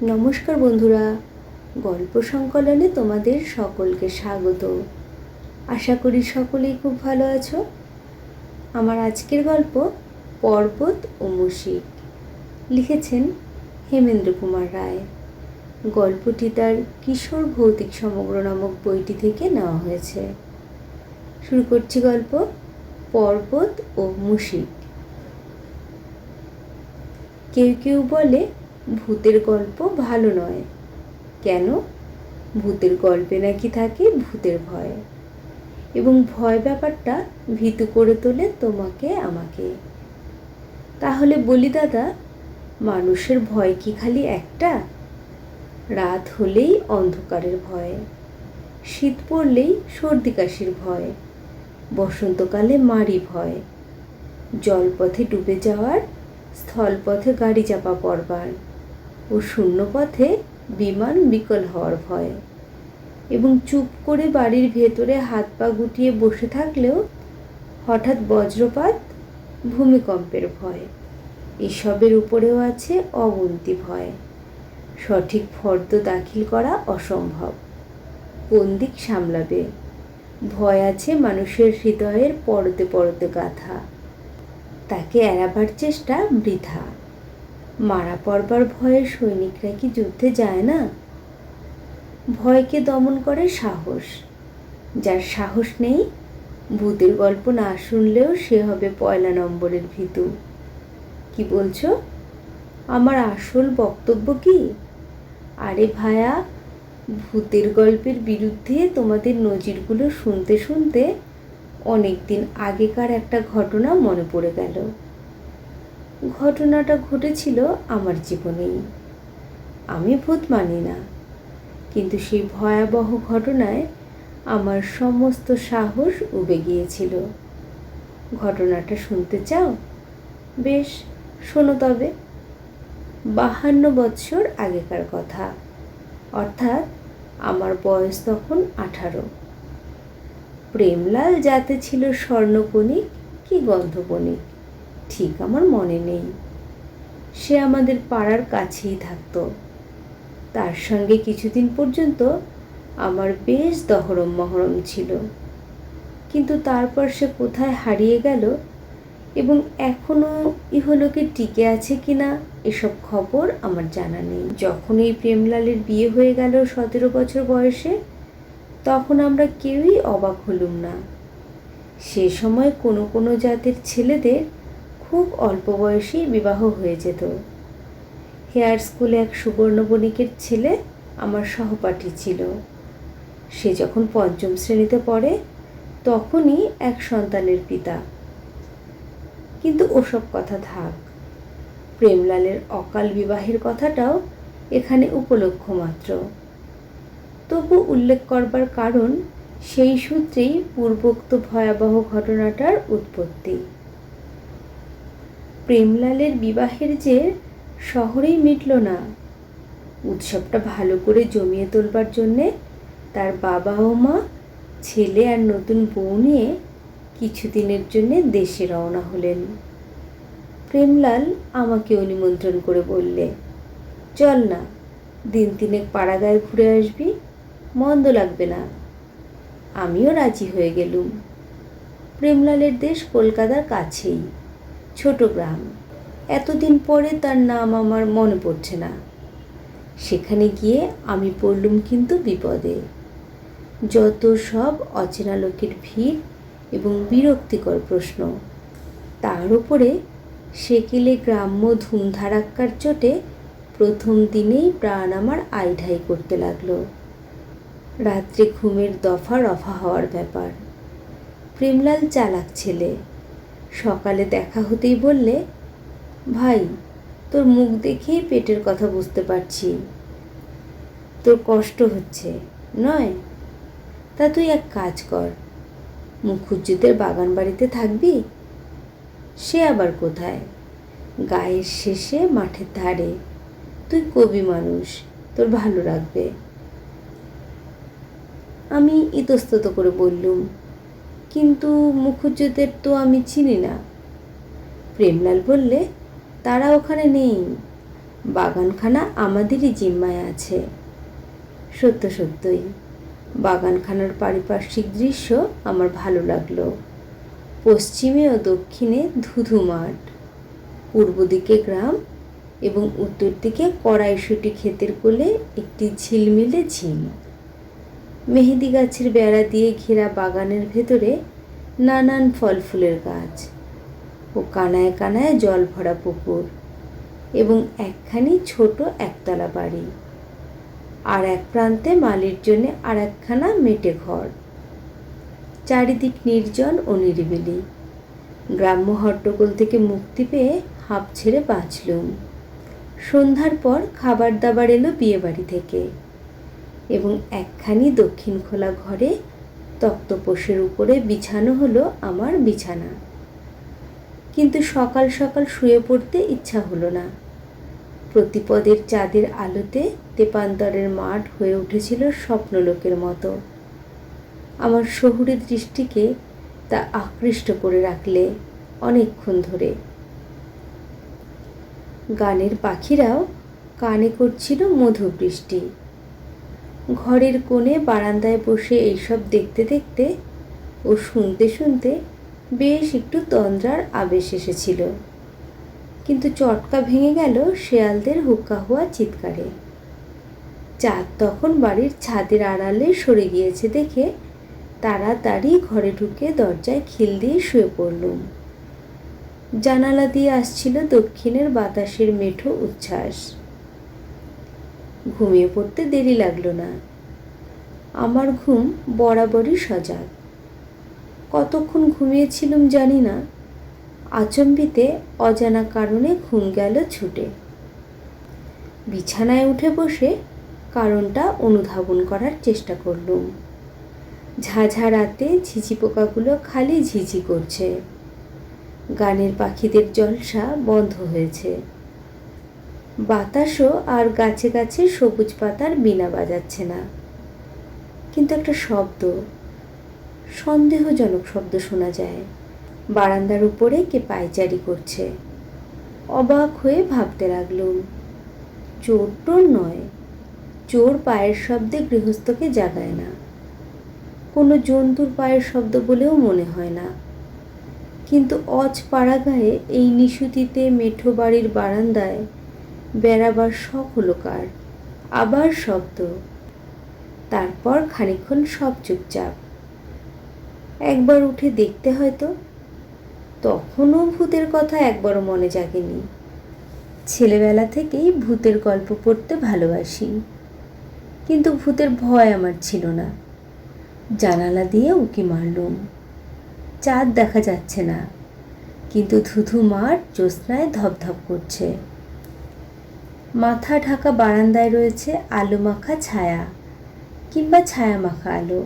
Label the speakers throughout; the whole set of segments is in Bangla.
Speaker 1: নমস্কার বন্ধুরা, গল্প সংকলনে তোমাদের সকলকে স্বাগত। আশা করি সকলেই খুব ভালো আছো। আমার আজকের গল্প পর্বত ও মুশিক, লিখেছেন হেমেন্দ্র কুমার রায়। গল্পটি তার কিশোর ভৌতিক সমগ্র নামক বইটি থেকে নেওয়া হয়েছে। শুরু করছি গল্প পর্বত ও মুশিক। কেউ কেউ বলে ভূতের গল্প ভালো নয়। কেন? ভূতের গল্পে নাকি থাকে ভূতের ভয়, এবং ভয় ব্যাপারটা ভীতু করে তোলে তোমাকে আমাকে। তাহলে বলি দাদা, মানুষের ভয় কি খালি একটা? রাত হলেই অন্ধকারের ভয়, শীত পড়লেই সর্দি কাশির ভয়, বসন্তকালে মারি ভয়, জলপথে ডুবে যাওয়ার, স্থলপথে গাড়ি চাপা পড়বার ও শূন্যপথে বিমান বিকল হওয়ার ভয়, এবং চুপ করে বাড়ির ভেতরে হাত পা গুটিয়ে বসে থাকলেও হঠাৎ বজ্রপাত, ভূমিকম্পের ভয়। এসবের উপরেও আছে অগুন্তি ভয়। সঠিক ফর্দ দাখিল করা অসম্ভব। কোন দিক সামলাবে? ভয় আছে মানুষের হৃদয়ের পরতে পরতে গাথা। তাকে এড়াবার চেষ্টা বৃথা। মারা পড়বার ভয়ে সৈনিকরা কি যুদ্ধে যায় না? ভয়কে দমন করে সাহস। যার সাহস নেই, ভূতের গল্প না শুনলেও সে হবে পয়লা নম্বরের ভীতু। কি বলছো? আমার আসল বক্তব্য কি? আরে ভায়া, ভূতের গল্পের বিরুদ্ধে তোমাদের নজিরগুলো শুনতে শুনতে অনেক দিন আগেকার একটা ঘটনা মনে পড়ে গেল। ঘটনাটা ঘটেছিল আমার জীবনেই। আমি ভূত মানি না, কিন্তু সেই ভয়াবহ ঘটনায় আমার সমস্ত সাহস উবে গিয়েছিল। ঘটনাটা শুনতে চাও? বেশ, শোনো তবে। 52 বৎসর আগেকার কথা, অর্থাৎ আমার বয়স তখন 18। প্রেমলাল যাতে ছিল স্বর্ণকণিক কি গন্ধকণিক ঠিক আমার মনে নেই। সে আমাদের পাড়ার কাছেই থাকতো। তার সঙ্গে কিছুদিন পর্যন্ত আমার বেশ দহরম মহরম ছিল, কিন্তু তারপর সে কোথায় হারিয়ে গেল এবং এখনও ইহলোকে টিকে আছে কিনা এসব খবর আমার জানা নেই। যখন এই প্রেমলালের বিয়ে হয়ে গেল 17 বছর বয়সে, তখন আমরা কেউই অবাক হলুম না। সে সময় কোনো কোনো জাতের ছেলেদের খুব অল্প বয়সেই বিবাহ হয়ে যেত। হেয়ার স্কুলে এক সুবর্ণ বণিকের ছেলে আমার সহপাঠী ছিল। সে যখন 5ম শ্রেণীতে পড়ে, তখনই এক সন্তানের পিতা। কিন্তু ওসব কথা থাক। প্রেমলালের অকাল বিবাহের কথাটাও এখানে উপলক্ষ মাত্র। তবু উল্লেখ করবার কারণ, সেই সূত্রেই পূর্বোক্ত ভয়াবহ ঘটনাটার উৎপত্তি। প্রেমলালের বিবাহের জের শহরেই মিটল না। উৎসবটা ভালো করে জমিয়ে তোলবার জন্যে তার বাবা ও মা ছেলে আর নতুন বউ নিয়ে কিছুদিনের জন্যে দেশে রওনা হলেন। প্রেমলাল আমাকেও নিমন্ত্রণ করে বললে, চল না, দিন তিনেক পাড়াগায় ঘুরে আসবি, মন্দ লাগবে না। আমিও রাজি হয়ে গেলুম। প্রেমলালের দেশ কলকাতার কাছেই, ছোট গ্রাম। এতদিন পরে তার নাম আমার মনে পড়ছে না। সেখানে গিয়ে আমি পড়লুম কিন্তু বিপদে। যত সব অচেনা লোকের ভিড় এবং বিরক্তিকর প্রশ্ন, তার উপরে সেকেলে গ্রাম্য ধুমধারাক্কার চোটে প্রথম দিনেই প্রাণ আমার আইঢাই করতে লাগলো। রাত্রে ঘুমের দফা রফা হওয়ার ব্যাপার। প্রেমলাল চালাক ছেলে। সকালে দেখা হতেই বললে, ভাই, তোর মুখ দেখেই পেটের কথা বুঝতে পারছি। তোর কষ্ট হচ্ছে, নয়? তা তুই এক কাজ কর, মুখুজ্জেদের বাগান বাড়িতে থাকবি। সে আবার কোথায়? গায়ের শেষে মাঠের ধারে। তুই কবি মানুষ, তোর ভালো লাগবে। আমি ইতস্তত করে বললুম, কিন্তু মুখুজ্জেদের তো আমি চিনি না। প্রেমলাল বললে, তারা ওখানে নেই, বাগানখানা আমাদেরই জিম্মায় আছে। সত্য সত্যই বাগানখানার পারিপার্শ্বিক দৃশ্য আমার ভালো লাগলো। পশ্চিমে ও দক্ষিণে ধুধু মাঠ, পূর্ব দিকে গ্রাম এবং উত্তর দিকে কড়াইশুঁটি ক্ষেতের কোলে একটি ঝিলমিলে ঝিল। মেহেদি গাছের বেড়া দিয়ে ঘেরা বাগানের ভেতরে নানান ফল ফুলের গাছ ও কানায় কানায় জল ভরা পুকুর এবং একখানি ছোট একতলা বাড়ি, আর এক প্রান্তে মালির জন্য আর একখানা মেটে ঘর। চারিদিক নির্জন ও নিরিবিলি। গ্রাম্য হট্টগোল থেকে মুক্তি পেয়ে হাঁপ ছেড়ে বাঁচলুম। সন্ধ্যার পর খাবার দাবার এলো বিয়েবাড়ি থেকে এবং একখানি দক্ষিণ খোলা ঘরে তক্তপোষের উপরে বিছানো হলো আমার বিছানা। কিন্তু সকাল সকাল শুয়ে পড়তে ইচ্ছা হলো না। প্রতিপদের চাঁদের আলোতে তেপান্তরের মাঠ হয়ে উঠেছিল স্বপ্নলোকের মতো। আমার শহুরে দৃষ্টিকে তা আকৃষ্ট করে রাখলে অনেকক্ষণ ধরে। গানের পাখিরাও কানে করছিল মধুবৃষ্টি। ঘরের কোণে বারান্দায় বসে এইসব দেখতে দেখতে ও শুনতে শুনতে বেশ একটু তন্দ্রার আবেশ এসেছিল, কিন্তু চটকা ভেঙে গেল শেয়ালদের হুক্কা হওয়া চিৎকারে। চাঁদ তখন বাড়ির ছাদের আড়ালে সরে গিয়েছে দেখে তাড়াতাড়ি ঘরে ঢুকে দরজায় খিল দিয়ে শুয়ে পড়লুম। জানালা দিয়ে আসছিল দক্ষিণের বাতাসের মেঠো উচ্ছ্বাস। ঘুমিয়ে পড়তে দেরি লাগলো না। আমার ঘুম বরাবরই সজাগ। কতক্ষণ ঘুমিয়েছিলুম জানি না, আচম্বিতে অজানা কারণে ঘুম গেল ছুটে। বিছানায় উঠে বসে কারণটা অনুধাবন করার চেষ্টা করলুম। ঝাঝা রাতে ঝিঝি পোকাগুলো খালি ঝিঝি করছে। গানের পাখিদের জলসা বন্ধ হয়েছে। বাতাসও আর গাছে গাছে সবুজ পাতার বীণা বাজাচ্ছে না। কিন্তু একটা শব্দ, সন্দেহজনক শব্দ শোনা যায়। বারান্দার উপরে কে পায়চারি করছে। অবাক হয়ে ভাবতে লাগলুম, চোর টোর নয়। চোর পায়ের শব্দে গৃহস্থকে জাগায় না। কোনো জন্তুর পায়ের শব্দ বলেও মনে হয় না। কিন্তু অজ পাড়া গায়ে এই নিশুতিতে মেঠো বাড়ির বারান্দায় বেড়াবার শখ হলো কার। আবার শব্দ। তারপর খানিকক্ষণ সব চুপচাপ। একবার উঠে দেখতে হয়তো। তখনও ভূতের কথা একবারও মনে জাগেনি। ছেলেবেলা থেকেই ভূতের গল্প পড়তে ভালোবাসি, কিন্তু ভূতের ভয় আমার ছিল না। জানালা দিয়ে উঁকি মারলুম। চাঁদ দেখা যাচ্ছে না, কিন্তু ধুধু মাঠ জ্যোৎস্নায় ধপধপ করছে। মাথা ঢাকা বারান্দায় রয়েছে আলো মাখা ছায়া কিংবা ছায়া মাখা আলো।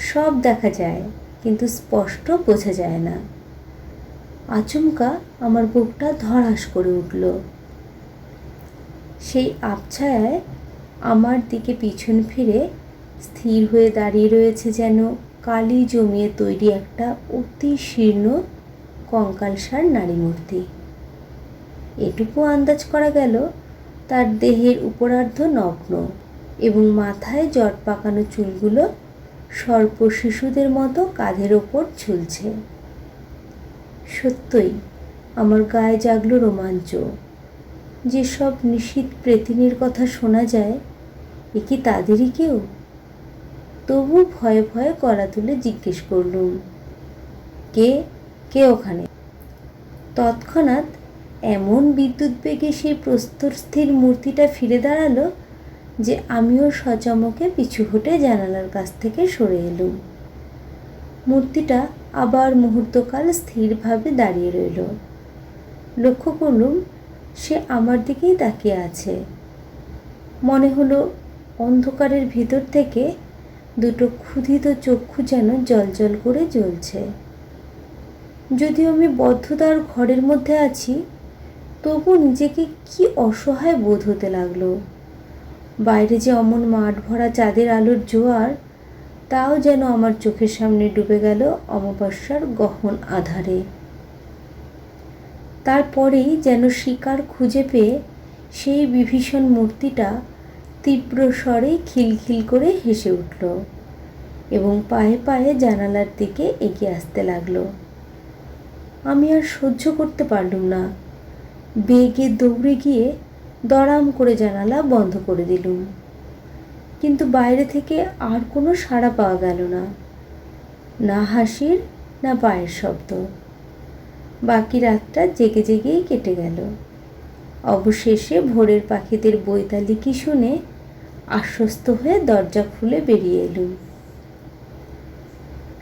Speaker 1: সব দেখা যায়, কিন্তু স্পষ্ট বোঝা যায় না। আচমকা আমার বুকটা ধড়াস করে উঠল। সেই আবছায়ায় আমার দিকে পিছন ফিরে স্থির হয়ে দাঁড়িয়ে রয়েছে যেন কালি জমিয়ে তৈরি একটা অতি শীর্ণ কঙ্কালসার নারী মূর্তি। এটুকু আন্দাজ করা গেল, তার দেহের উপরার্ধ নগ্ন এবং মাথায় জট পাকানো চুলগুলো সর্প শিশুদের মতো কাঁধের ওপর ঝুলছে। সত্যই আমার গায়ে জাগলো রোমাঞ্চ। যেসব নিশীথ প্রেতিনীর কথা শোনা যায়, এ কি তাদেরই কেউ? তবু ভয়ে ভয়ে গলা তুলে জিজ্ঞেস করলুম, কে কে ওখানে? তৎক্ষণাৎ এমন বিদ্যুৎ বেগে সেই প্রস্তরস্থির মূর্তিটা ফিরে দাঁড়ালো যে আমিও সচমকে পিছু হটে জানালার কাছ থেকে সরে এলুম। মূর্তিটা আবার মুহূর্তকাল স্থিরভাবে দাঁড়িয়ে রইল। লক্ষ্য করলুম সে আমার দিকেই তাকিয়ে আছে। মনে হলো অন্ধকারের ভিতর থেকে দুটো ক্ষুধিত চক্ষু যেন জ্বলজ্বল করে জ্বলছে। যদিও আমি বদ্ধতার ঘরের মধ্যে আছি, তবু নিজেকে কি অসহায় বোধ হতে লাগলো। বাইরে যে অমন মাঠ ভরা চাঁদের আলোর জোয়ার, তাও যেন আমার চোখের সামনে ডুবে গেল অমাবস্যার গহন আধারে। তারপরেই যেন শিকার খুঁজে পেয়ে সেই বিভীষণ মূর্তিটা তীব্র স্বরে খিলখিল করে হেসে উঠল এবং পায়ে পায়ে জানালার দিকে এগিয়ে আসতে লাগলো। আমি আর সহ্য করতে পারলুম না। বেগে দৌড়ে গিয়ে দড়াম করে জানালা বন্ধ করে দিলুম, কিন্তু বাইরে থেকে আর কোনো সাড়া পাওয়া গেল না, না হাসির না পায়ের শব্দ। বাকি রাতটা জেগে জেগেই কেটে গেল। অবশেষে ভোরের পাখিদের বৈতালিকি শুনে আশ্বস্ত হয়ে দরজা খুলে বেরিয়ে এলুম।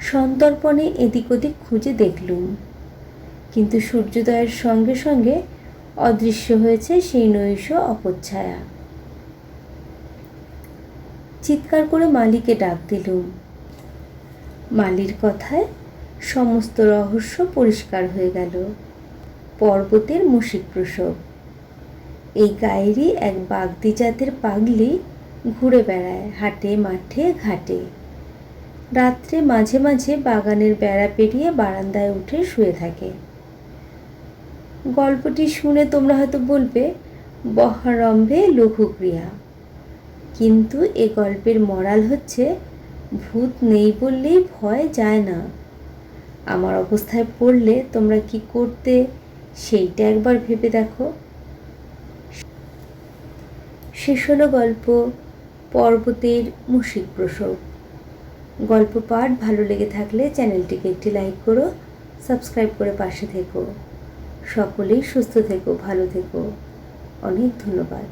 Speaker 1: সন্তর্পণে এদিক ওদিক খুঁজে দেখলুম, কিন্তু সূর্যোদয়ের সঙ্গে সঙ্গে অদৃশ্য হয়েছে সেই নৈশ অপচ্ছায়া। চিৎকার করে মালিকে ডাক দিলুম। মালির কথায় সমস্ত রহস্য পরিষ্কার হয়ে গেল। পর্বতের মুশিক প্রসব। এই গায়েরই এক বাগদি জাতের পাগলি ঘুরে বেড়ায় হাটে মাঠে ঘাটে। রাত্রে মাঝে মাঝে বাগানের বেড়া পেরিয়ে বারান্দায় উঠে শুয়ে থাকে। গল্পটি শুনে তোমরা হয়তো বলবে বহারম্ভে লঘুক্রিয়া, কিন্তু এ গল্পের মরাল হচ্ছে ভূত নেই বললেই ভয় যায় না। আমার অবস্থায় পড়লে তোমরা কি করতে সেইটা একবার ভেবে দেখো। শেষ হলো গল্প পর্বতের মুশিক প্রসব। গল্প পাঠ ভালো লেগে থাকলে চ্যানেলটিকে একটি লাইক করো, সাবস্ক্রাইব করে পাশে থেকো। সকলেই সুস্থ থেকো, ভালো থেকো। অনেক ধন্যবাদ।